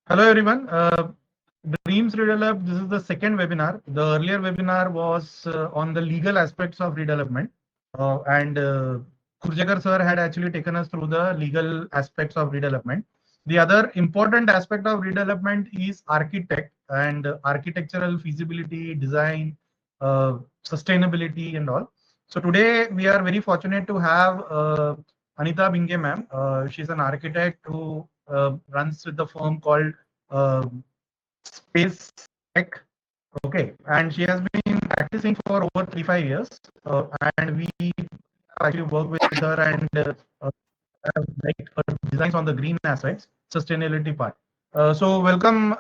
Hello everyone. Dreamsredeveloped. This is the second webinar. The earlier webinar was on the legal aspects of redevelopment, and Kurjakar sir had actually taken us through the legal aspects of redevelopment. The other important aspect of redevelopment is architect and architectural feasibility, design, sustainability, and all. So today we are very fortunate to have Anita Bhinge ma'am. She's an architect who runs with the firm called Space Tech. Okay, and she has been practicing for over 3-5 years, and we actually work with her and have like designs on the green aspects, sustainability part. So welcome,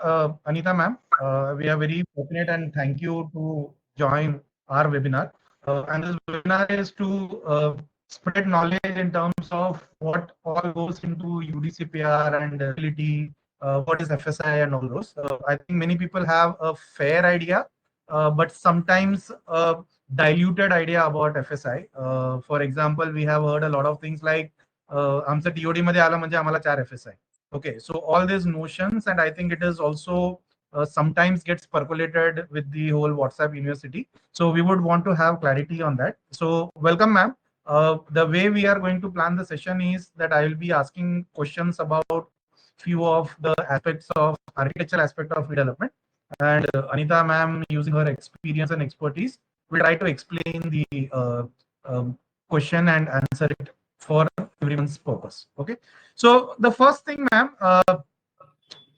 Anita ma'am. We are very fortunate and thank you to join our webinar. And this webinar is to spread knowledge in terms of what all goes into UDCPR and ability, what is FSI and all those. I think many people have a fair idea, but sometimes a diluted idea about FSI. For example, we have heard a lot of things like आमचं TOD मध्ये आलं म्हणजे आम्हाला 4 FSI. Okay, so all these notions, and I think it is also sometimes gets percolated with the whole WhatsApp university. So we would want to have clarity on that. So welcome, ma'am. The way we are going to plan the session is that I will be asking questions about few of the aspects of architectural aspect of redevelopment, and Anita ma'am, using her experience and expertise, will try to explain the question and answer it for everyone's purpose. Okay, so the first thing, ma'am,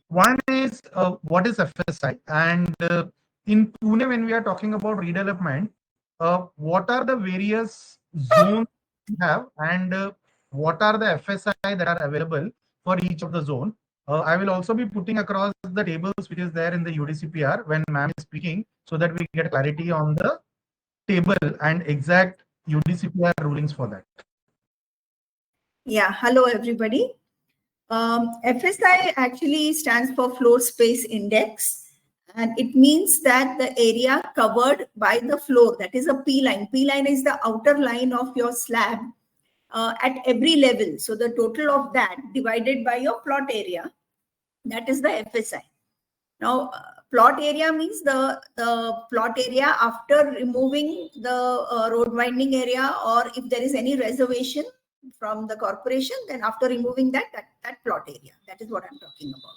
one is what is FSI, and in Pune, when we are talking about redevelopment, what are the various zones we have, and what are the FSI that are available for each of the zone. I will also be putting across the tables which is there in the UDCPR when ma'am is speaking, so that we get clarity on the table and exact UDCPR rulings for that. Yeah, hello everybody. FSI actually stands for Floor Space Index, and it means that the area covered by the floor, that is a P line. P line is the outer line of your slab at every level. So the total of that divided by your plot area, that is the FSI. Now, plot area means the plot area after removing the road winding area, or if there is any reservation from the corporation, then after removing that plot area, that is what I'm talking about.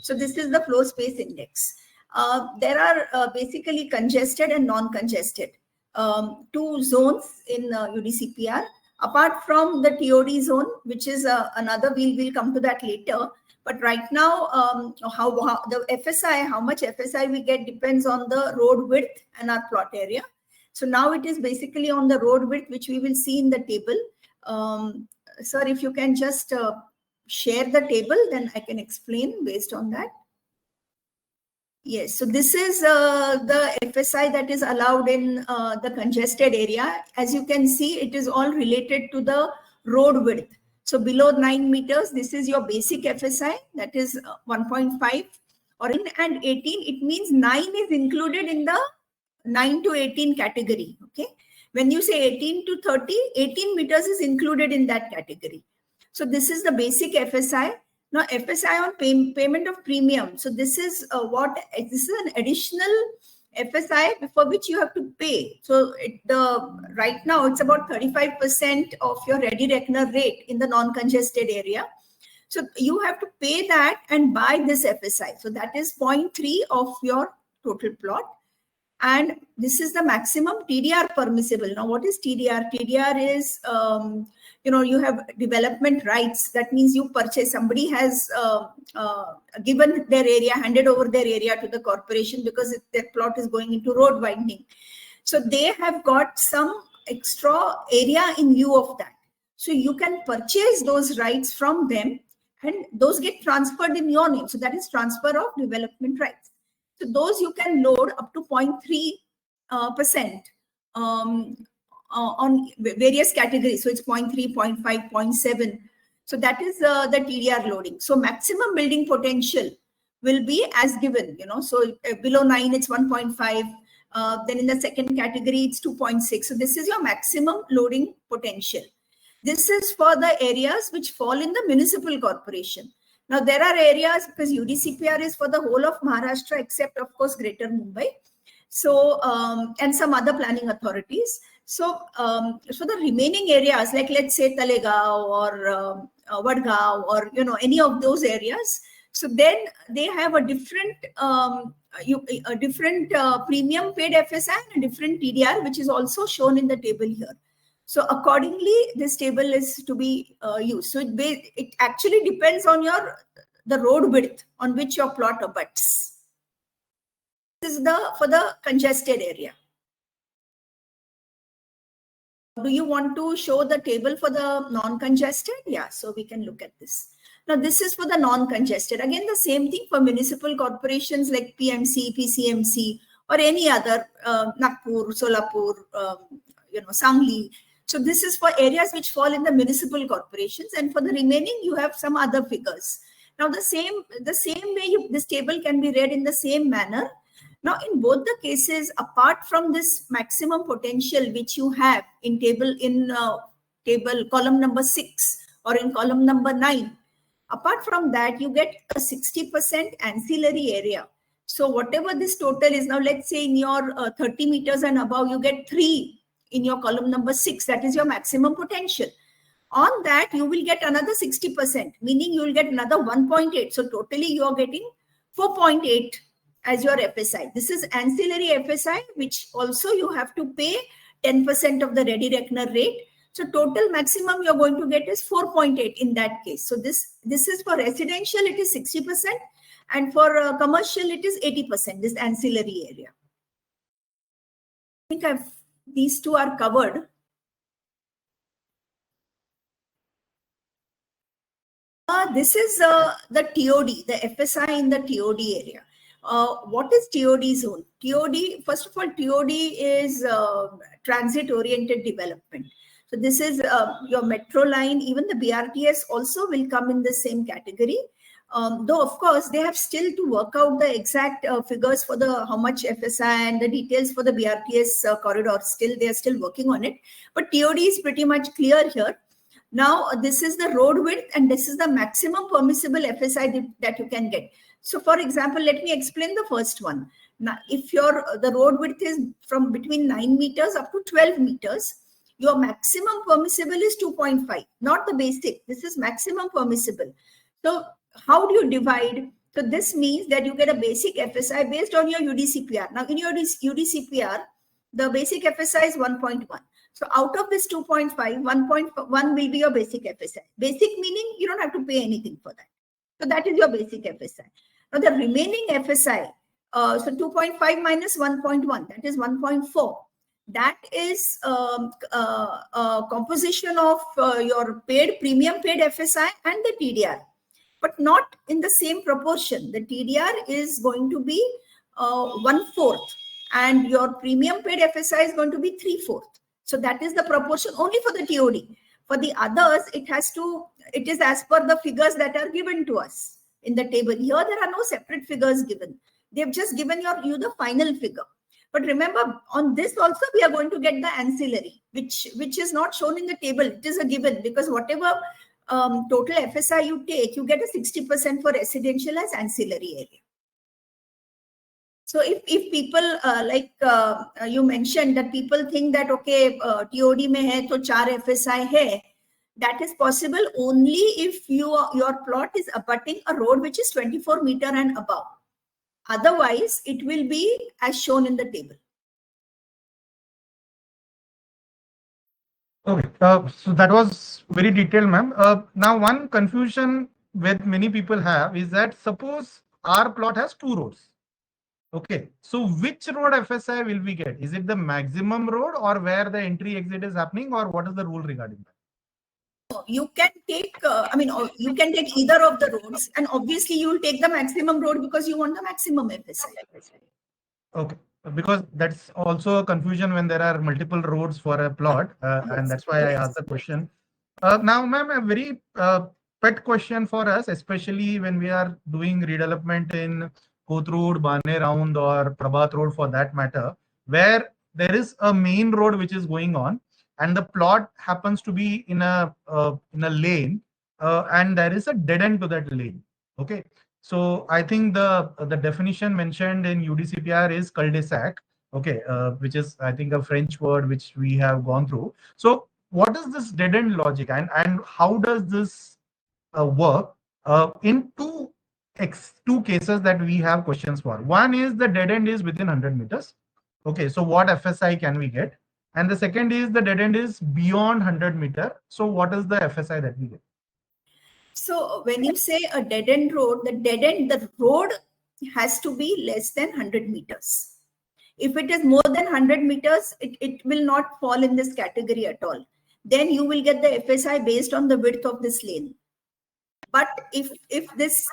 So this is the floor space index. There are basically congested and non-congested, two zones in UDCPR, apart from the TOD zone, which is another, we'll come to that later. But right now, how the FSI, how much FSI we get depends on the road width and our plot area. So now it is basically on the road width, which we will see in the table. Sir, if you can just share the table, then I can explain based on that. Yes, so this is the FSI that is allowed in the congested area. As you can see, it is all related to the road width. So below 9 meters, this is your basic FSI, that is 1.5, or in and 18, it means 9 is included in the 9 to 18 category. Okay. When you say 18 to 30, 18 meters is included in that category. So this is the basic FSI. Now FSI on payment of premium. So this is this is an additional FSI for which you have to pay. So right now it's about 35% of your ready reckoner rate in the non-congested area. So you have to pay that and buy this FSI. So that is 0.3 of your total plot. And this is the maximum TDR permissible. Now, what is TDR? TDR is, you have development rights. That means you purchase, somebody has given their area, handed over their area to the corporation because their plot is going into road widening. So they have got some extra area in lieu of that. So you can purchase those rights from them and those get transferred in your name. So that is transfer of development rights. So those you can load up to 0.3% on various categories. So it's 0.3, 0.5, 0.7. So that is the TDR loading. So maximum building potential will be as given, so below 9, it's 1.5. Then in the second category, it's 2.6. So this is your maximum loading potential. This is for the areas which fall in the municipal corporation. Now, there are areas, because UDCPR is for the whole of Maharashtra, except, of course, Greater Mumbai. So, and some other planning authorities. So, so the remaining areas, like let's say Talegaon or Vadgaon or, any of those areas, so then they have a different, premium paid FSI and a different TDR, which is also shown in the table here. So accordingly, this table is to be used. So it actually depends on the road width on which your plot abuts. This is for the congested area. Do you want to show the table for the non-congested? Yeah, so we can look at this. Now, this is for the non-congested. Again, the same thing for municipal corporations like PMC, PCMC, or any other, Nagpur, Solapur, Sangli. So this is for areas which fall in the municipal corporations, and for the remaining, you have some other figures. Now, the same way this table can be read in the same manner. Now, in both the cases, apart from this maximum potential which you have in table column number 6 or in column number 9, apart from that, you get a 60% ancillary area. So whatever this total is, now let's say in your 30 meters and above, you get 3 in your column number 6, that is your maximum potential. On that, you will get another 60%, meaning you will get another 1.8. So totally you are getting 4.8 as your FSI. This is ancillary FSI, which also you have to pay 10% of the ready reckoner rate. So total maximum you're going to get is 4.8 in that case. So this is for residential, it is 60%, and for commercial, it is 80%, this ancillary area. I think these two are covered. This is the TOD, the FSI in the TOD area. What is TOD zone? TOD, first of all, TOD is transit-oriented development. So this is your metro line. Even the BRTS also will come in the same category. Though, of course, they have still to work out the exact figures for how much FSI and the details for the BRTS corridor. They are still working on it. But TOD is pretty much clear here. Now, this is the road width, and this is the maximum permissible FSI that you can get. So, for example, let me explain the first one. Now, if the road width is from between 9 meters up to 12 meters, your maximum permissible is 2.5, not the basic. This is maximum permissible. So, how do you divide? So, this means that you get a basic FSI based on your UDCPR. Now, in your UDCPR, the basic FSI is 1.1. So out of this 2.5, 1.1 will be your basic FSI. Basic meaning you don't have to pay anything for that. So that is your basic FSI. Now the remaining FSI, so 2.5 minus 1.1, that is 1.4. That is composition of your premium paid FSI and the TDR, but not in the same proportion. The TDR is going to be 1/4 and your premium paid FSI is going to be 3/4. So that is the proportion only for the TOD. For the others, it is as per the figures that are given to us in the table. Here, there are no separate figures given. They've just given you the final figure. But remember, on this also, we are going to get the ancillary, which is not shown in the table. It is a given, because whatever total FSI you take, you get a 60% for residential as ancillary area. So if people you mentioned that people think that okay, TOD mein hai to 4 FSI hai, that is possible only if your plot is abutting a road which is 24 meter and above. Otherwise, it will be as shown in the table. Okay, so that was very detailed, ma'am. Now, one confusion that many people have is that suppose our plot has 2 roads. Okay, so which road FSI will we get? Is it the maximum road or where the entry exit is happening, or what is the rule regarding that? You can take, you can take either of the roads, and obviously you will take the maximum road because you want the maximum FSI. Okay, because that's also a confusion when there are multiple roads for a plot, and that's why I asked the question. Now, ma'am, a very pet question for us, especially when we are doing redevelopment in Kothurud, Bane Round, or Prabhat Road for that matter, where there is a main road which is going on, and the plot happens to be in a lane, and there is a dead end to that lane. Okay. So I think the definition mentioned in UDCPR is cul-de-sac. Okay, which is I think a French word which we have gone through. So what is this dead end logic, and how does this work in two cases that we have questions for? One is the dead end is within 100 meters. Okay, so what FSI can we get? And the second is the dead end is beyond 100 meter. So what is the FSI that we get? So when you say a dead end road, the road has to be less than 100 meters. If it is more than 100 meters, it will not fall in this category at all. Then you will get the FSI based on the width of this lane. But if this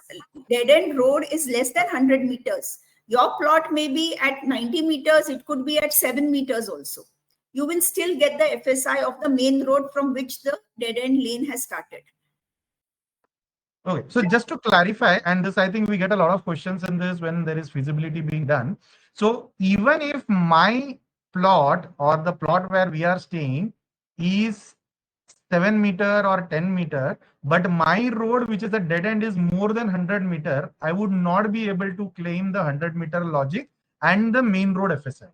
dead end road is less than 100 meters, your plot may be at 90 meters, it could be at 7 meters also. You will still get the FSI of the main road from which the dead end lane has started. Okay, so just to clarify, and this I think we get a lot of questions in this when there is feasibility being done. So even if my plot or the plot where we are staying is 7 meter or 10 meter, but my road, which is a dead end, is more than 100 meter, I would not be able to claim the 100 meter logic and the main road FSI.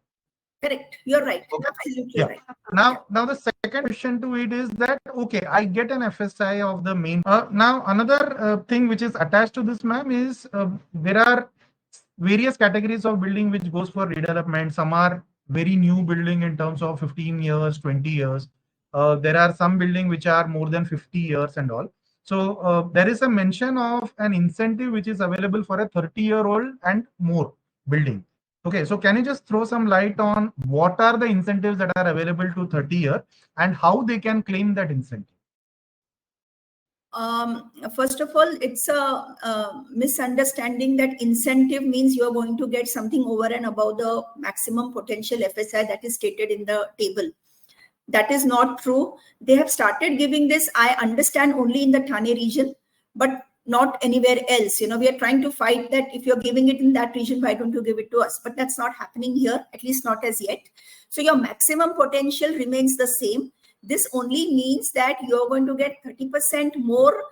Correct. You're right. Okay. Absolutely right. Now the second question to it is that, okay, I get an FSI of the main. Now another thing which is attached to this, ma'am, is there are various categories of building which goes for redevelopment. Some are very new building in terms of 15 years, 20 years. There are some building which are more than 50 years and all. So there is a mention of an incentive which is available for a 30-year-old and more building. Okay, so can you just throw some light on what are the incentives that are available to 30-year and how they can claim that incentive? First of all, it's a misunderstanding that incentive means you are going to get something over and above the maximum potential FSI that is stated in the table. That is not true. They have started giving this, I understand, only in the Thane region, but not anywhere else. You know, we are trying to fight that if you're giving it in that region, why don't you give it to us? But that's not happening here, at least not as yet. So your maximum potential remains the same. This only means that you're going to get 30% more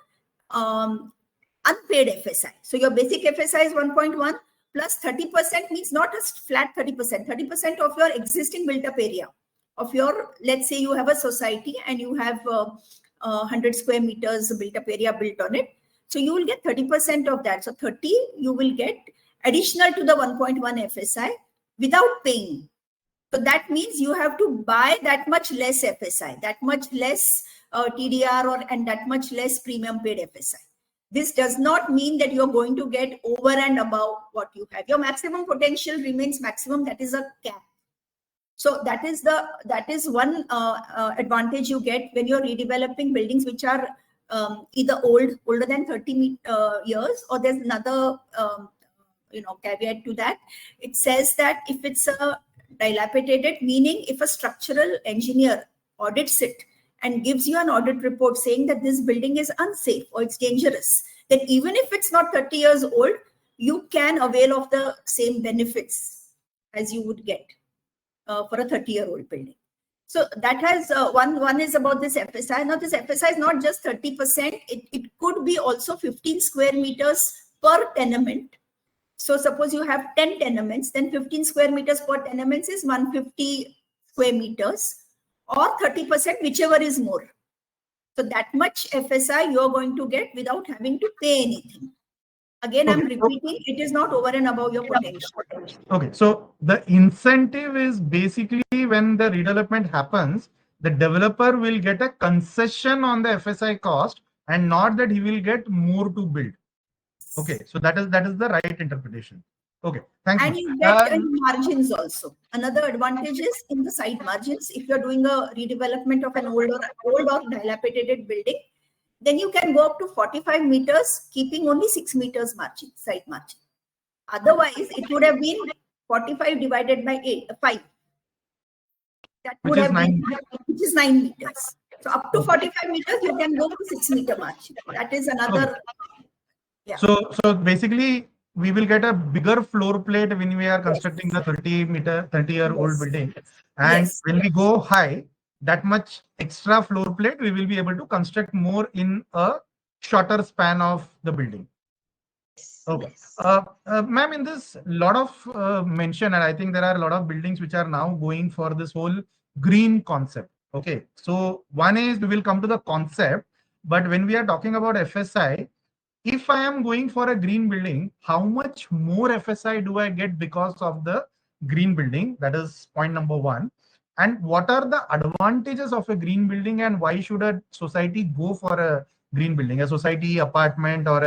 unpaid FSI. So your basic FSI is 1.1 plus 30% means not a flat 30%, 30% of your existing built up area of your, let's say you have a society and you have 100 square meters built up area built on it. So you will get 30% of that. So 30 you will get additional to the 1.1 FSI without paying. So that means you have to buy that much less FSI, that much less TDR and that much less premium paid FSI. This does not mean that you're going to get over and above what you have. Your maximum potential remains maximum. That is a cap. So that is one advantage you get when you're redeveloping buildings which are either older than 30 years, or there's another caveat to that. It says that if it's a dilapidated, meaning if a structural engineer audits it and gives you an audit report saying that this building is unsafe or it's dangerous, then even if it's not 30 years old, you can avail of the same benefits as you would get for a 30-year-old building. So that has one is about this FSI. Now this FSI is not just 30%. It could be also 15 square meters per tenement. So suppose you have 10 tenements, then 15 square meters per tenement is 150 square meters or 30%, whichever is more. So that much FSI you're going to get without having to pay anything. Again, I'm repeating, it is not over and above your potential. Okay, so the incentive is basically when the redevelopment happens, the developer will get a concession on the FSI cost and not that he will get more to build. Okay, so that is the right interpretation. Okay, thank you. And you get margins also. Another advantage is in the side margins. If you're doing a redevelopment of an old or dilapidated building, then you can go up to 45 meters, keeping only 6 meters margin, side margin. Otherwise, it would have been 45 divided by 5. That would have been, which is 9 meters. So up to 45 meters, you can go to 6 meter margin. That is another. Yeah. So basically, we will get a bigger floor plate when we are constructing the 30-year-old building. And when we go high, that much extra floor plate, we will be able to construct more in a shorter span of the building. Okay. Ma'am, in this lot of mention, and I think there are a lot of buildings which are now going for this whole green concept. Okay. So one is we will come to the concept, but when we are talking about FSI, if I am going for a green building, how much more FSI do I get because of the green building? That is point number one. And what are the advantages of a green building, and why should a society go for a green building, a society, apartment, or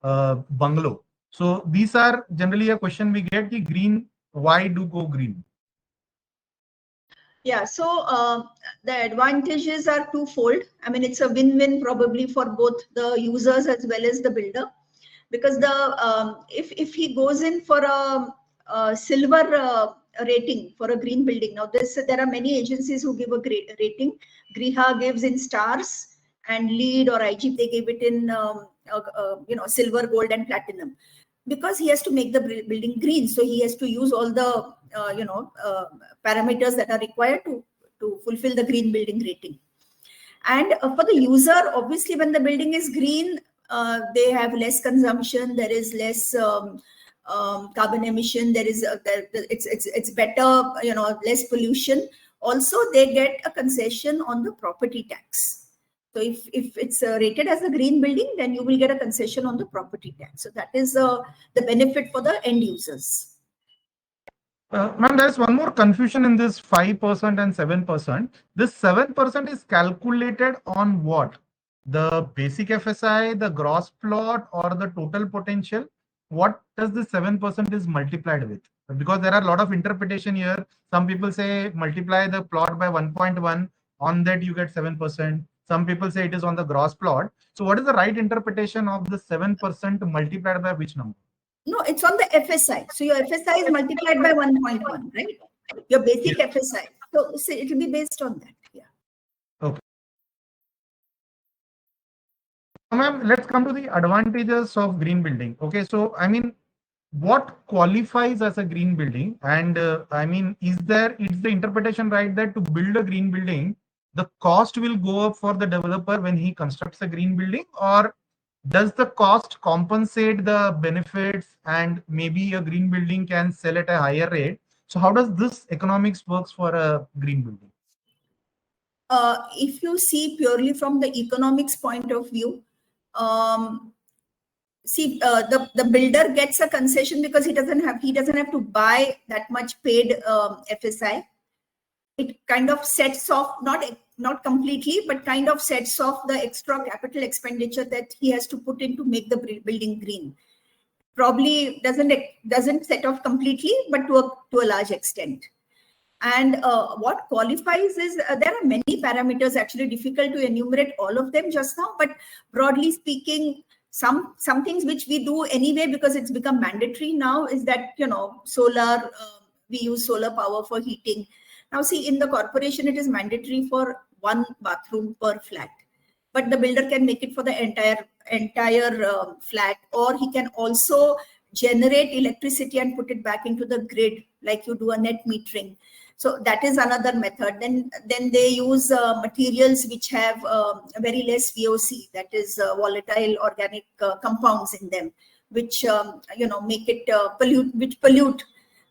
a bungalow? So these are generally a question we get: the green, why do go green? Yeah, so the advantages are twofold. I mean, it's a win-win probably for both the users as well as the builder, because if he goes in for a silver rating for a green building. Now, there are many agencies who give a great rating. Griha gives in stars, and LEED or IG they give it in silver, gold, and platinum, because he has to make the building green. So he has to use all the parameters that are required to fulfill the green building rating. And for the user, obviously, when the building is green, they have less consumption. There is less carbon emission. There is it's better, less pollution. Also, they get a concession on the property tax. So if it's rated as a green building, then you will get a concession on the property tax. So that is the benefit for the end users. Ma'am, there's one more confusion in this 5% and 7%. This 7% is calculated on what? The basic FSI, the gross plot, or the total potential? What does the 7% is multiplied with? Because there are a lot of interpretation here. Some people say multiply the plot by 1.1. On that you get 7%. Some people say it is on the gross plot. So what is the right interpretation of the 7% multiplied by which number? No, it's on the FSI. So your FSI is multiplied by 1.1, right? Your basic FSI. So it will be based on that. Yeah. Okay. Ma'am, let's come to the advantages of green building. Okay, so I mean, what qualifies as a green building? And I mean, is the interpretation right that to build a green building, the cost will go up for the developer when he constructs a green building, or does the cost compensate the benefits, and maybe a green building can sell at a higher rate? So how does this economics works for a green building? If you see purely from the economics point of view, the builder gets a concession because he doesn't have to buy that much paid FSI. It kind of sets off, not completely, but kind of sets off the extra capital expenditure that he has to put in to make the building green. Probably doesn't set off completely, but to a large extent. And what qualifies is there are many parameters, actually difficult to enumerate all of them just now, but broadly speaking, some things which we do anyway because it's become mandatory now is that, solar, we use solar power for heating. Now see, in the corporation, it is mandatory for one bathroom per flat, but the builder can make it for the entire flat, or he can also generate electricity and put it back into the grid, like you do a net metering. So that is another method. Then they use materials which have very less VOC, that is volatile organic compounds in them, which make it pollute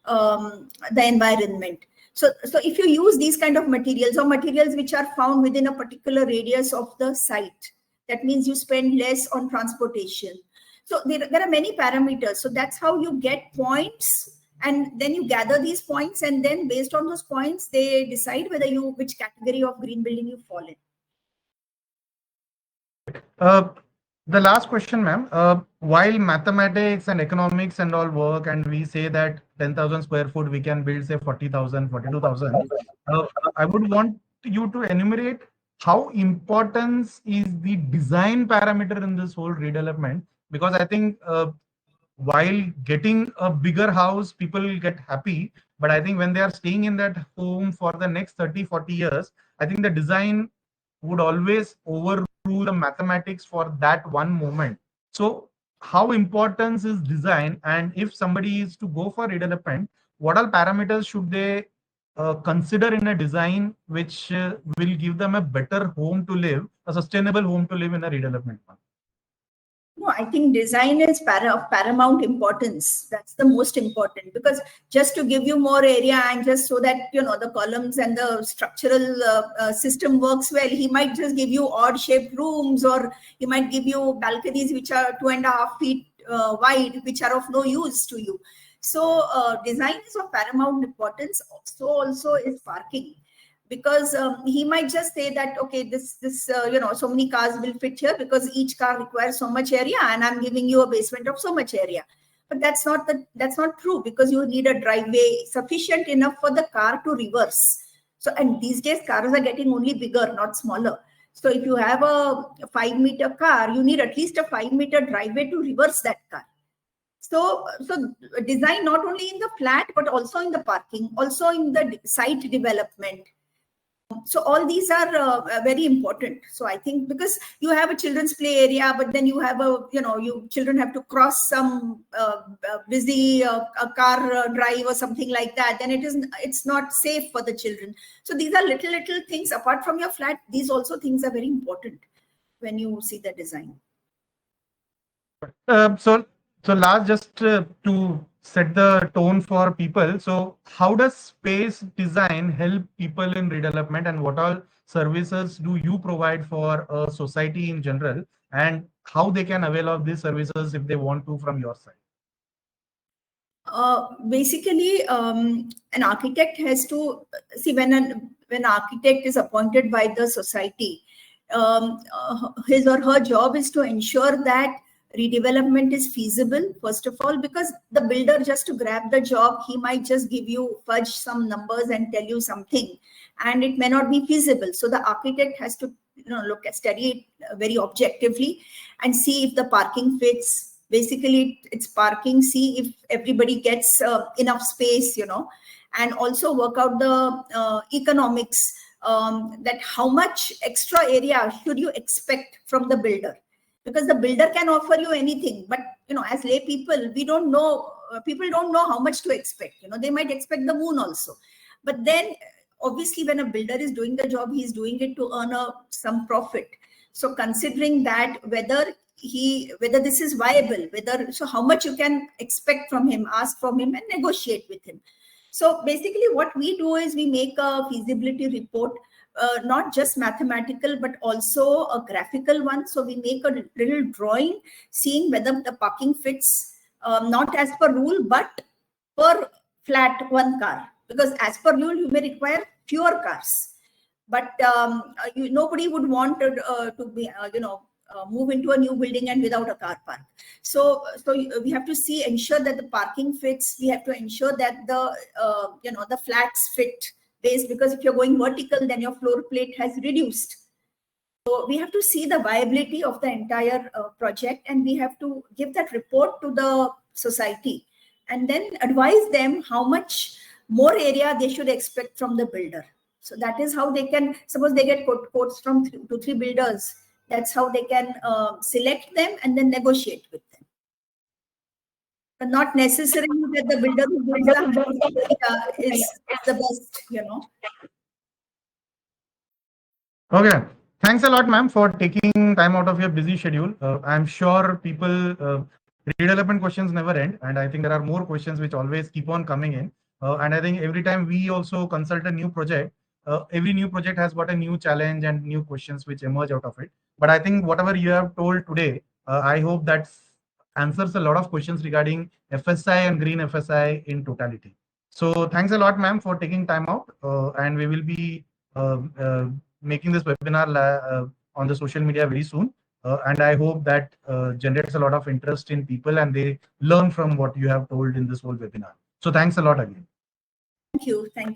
the environment. So if you use these kind of materials, or materials which are found within a particular radius of the site, that means you spend less on transportation. So there are many parameters. So that's how you get points, and then you gather these points, and then based on those points, they decide which category of green building you fall in. The last question, ma'am. While mathematics and economics and all work, and we say that 10,000 square foot we can build, say 40,000, 42,000. I would want you to enumerate how important is the design parameter in this whole redevelopment, because I think while getting a bigger house, people get happy, but I think when they are staying in that home for the next 30, 40 years, I think the design would always overrule the mathematics for that one moment. So how important is design? And if somebody is to go for redevelopment, what all parameters should they consider in a design which will give them a better home to live, a sustainable home to live in a redevelopment? No, I think design is of paramount importance. That's the most important, because just to give you more area and just so that, you know, the columns and the structural system works well, he might just give you odd shaped rooms, or he might give you balconies which are 2.5 feet wide, which are of no use to you. So design is of paramount importance. So also is parking. Because he might just say that, okay, this you know, so many cars will fit here because each car requires so much area, and I'm giving you a basement of so much area. But that's not true, because you need a driveway sufficient enough for the car to reverse. So, and these days cars are getting only bigger, not smaller. So if you have a 5-meter car, you need at least a 5-meter driveway to reverse that car. So design not only in the flat, but also in the parking, also in the site development. So all these are very important. So I think, because you have a children's play area, but then you have children have to cross some busy car drive or something like that, then it's not safe for the children. So these are little things apart from your flat. These also things are very important when you see the design. So last, just to set the tone for people. So how does space design help people in redevelopment, and what all services do you provide for a society in general, and how they can avail of these services if they want to from your side? Basically, an architect has to see, when an architect is appointed by the society, his or her job is to ensure that redevelopment is feasible, first of all, because the builder, just to grab the job, he might just fudge some numbers and tell you something, and it may not be feasible. So the architect has to study it very objectively and see if the parking fits. Basically, it's parking, see if everybody gets enough space, and also work out the economics, that how much extra area should you expect from the builder. Because the builder can offer you anything, but as lay people, we don't know. People don't know how much to expect. They might expect the moon also, but then obviously when a builder is doing the job, he's doing it to earn some profit. So considering that, whether this is viable, so how much you can expect from him, ask from him, and negotiate with him. So basically, what we do is we make a feasibility report. Not just mathematical, but also a graphical one. So we make a little drawing seeing whether the parking fits, not as per rule, but per flat one car. Because as per rule, you may require fewer cars. But nobody would want to be, move into a new building and without a car park. So we have to ensure that the parking fits. We have to ensure that the flats fit. Because if you're going vertical, then your floor plate has reduced. So we have to see the viability of the entire project, and we have to give that report to the society and then advise them how much more area they should expect from the builder. So that is how they can, suppose they get quotes from 2 to 3 builders, that's how they can select them and then negotiate with them. But not necessarily that the builder who builds is the best, Okay. Thanks a lot, ma'am, for taking time out of your busy schedule. I'm sure redevelopment questions never end. And I think there are more questions which always keep on coming in. And I think every time we also consult a new project, every new project has got a new challenge and new questions which emerge out of it. But I think whatever you have told today, I hope that answers a lot of questions regarding FSI and green FSI in totality. So thanks a lot, ma'am, for taking time out. And we will be making this webinar on the social media very soon. And I hope that generates a lot of interest in people and they learn from what you have told in this whole webinar. So thanks a lot again. Thank you. Thank you.